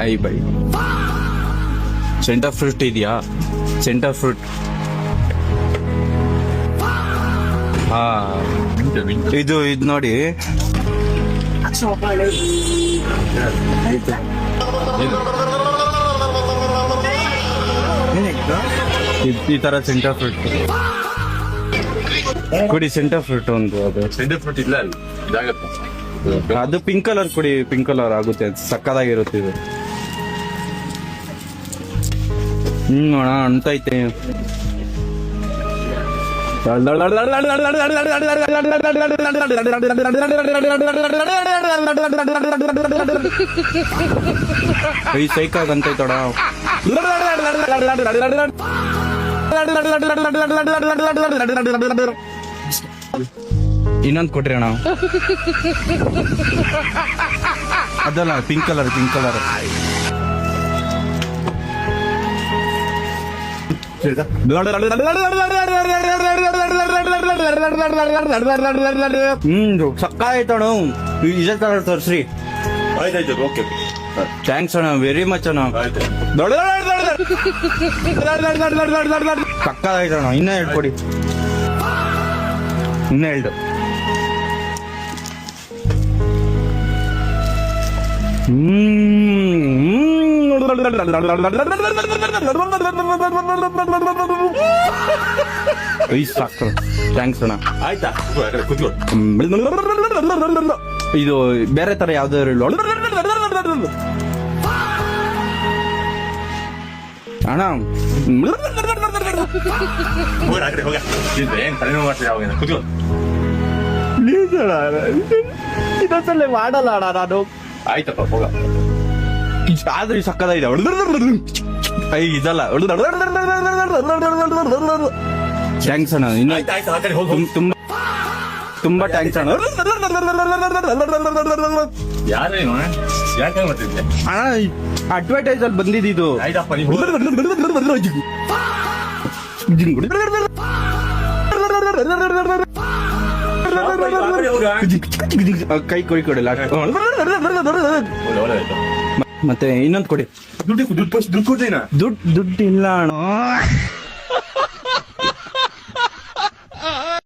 I by centre fruit ಇದೆಯಾ? Centre fruit ಹಾ ಇದು ನೋಡಿ ಈ ತರ ಸೆಂಟರ್ ಫ್ರೂಟ್ ಕೊಡಿ. ಸೆಂಟರ್ ಫ್ರೂಟ್ ಒಂದು ಅದು ಸೆಂಟರ್ ಫ್ರೂಟ್ ಇಲ್ಲ ಅಲ್ಲಿ ಇದಾಗತ್ತೆ. ಅದು ಪಿಂಕ್ ಕಲರ್ ಕೊಡಿ. ಪಿಂಕ್ ಕಲರ್ ಆಗುತ್ತೆ, ಸಕ್ಕದಾಗಿರುತ್ತೆ ಇದು. ನೋಡ ಅಂತೈತೆ. ಈ ಸೈಕಾಗ್ ಅಂತೈತೋಡ. ಇನ್ನೊಂದು ಕೊಟ್ರಿ ಅಣ್ಣ. ಅದಲ್ಲ ಪಿಂಕ್ ಕಲರ್, ಪಿಂಕ್ ಕಲರ್. ಸಕ್ಕ ಆಯ್ತಣ್ಣ. ಇದೇ ತರ ತೋರ್ಸ್ರಿ. ಆಯ್ತಾಯ್ತು, ಓಕೆ, ಥ್ಯಾಂಕ್ಸ್ ಅಣ್ಣ, ವೆರಿ ಮಚ್ ಅಣ್ಣ. ಸಕ್ಕ ಆಯ್ತಣ್ಣ. ಇನ್ನೂ ಎರಡು ಕೊಡಿ, ಇನ್ನೂ ಎರಡು. ಸಾಕು, ಥ್ಯಾಂಕ್ಸ್ ಅಣ್ಣ. ಆಯ್ತಾ ಕೂತ್ಕೊ. ಇದು ಬೇರೆ ತರ ಯಾವ್ದಾದ್ರು ಇಲ್ಲ ಅಣ್ಣ. ಹೋಗ ಆ ಕಡೆ ಹೋಗ. ಏನ್ ತಲೆನೋವು ಮಾಡ್ತೀವಿ ಅವಾಗ. ಕೂತ್ಕೊ. ಇದೊಂದ್ಸಲ ಮಾಡಲ್ಲ ಅಣ್ಣ ನಾನು. ಆಯ್ತಪ್ಪ ಹೋಗ. ಆದ್ರೆ ಸಕ್ಕದಾಗಿದೆ. ಇದಲ್ಲ. ಥ್ಯಾಂಕ್ಸ್ ಅಣ್ಣ. ಇನ್ನು ಆಯ್ತು, ಆ ಕಡೆ ಹೋಗಿ. ತುಂಬಾ ತುಂಬಾ ಥ್ಯಾಂಕ್ಸ್ ಅಣ್ಣ. ಯಾರೇನು ಯಾಕೆ ಮಾಡ್ತಿದ್ದೆ ಅಣ್ಣ, ಅಡ್ವರ್ಟೈಸ್ ಅಲ್ಲಿ ಬಂದಿದ್ದು. ಆಯ್ತಪ್ಪ ನೀವು ಕೈ ಕೊಡಿ ಕೊಡಿಲ್ಲ. ಮತ್ತೆ ಇನ್ನೊಂದು ಕೊಡಿ. ದುಡ್ಡು ಕೊಡ್ತೀನ. ದುಡ್ಡು ಇಲ್ಲ ಅಣ್ಣ.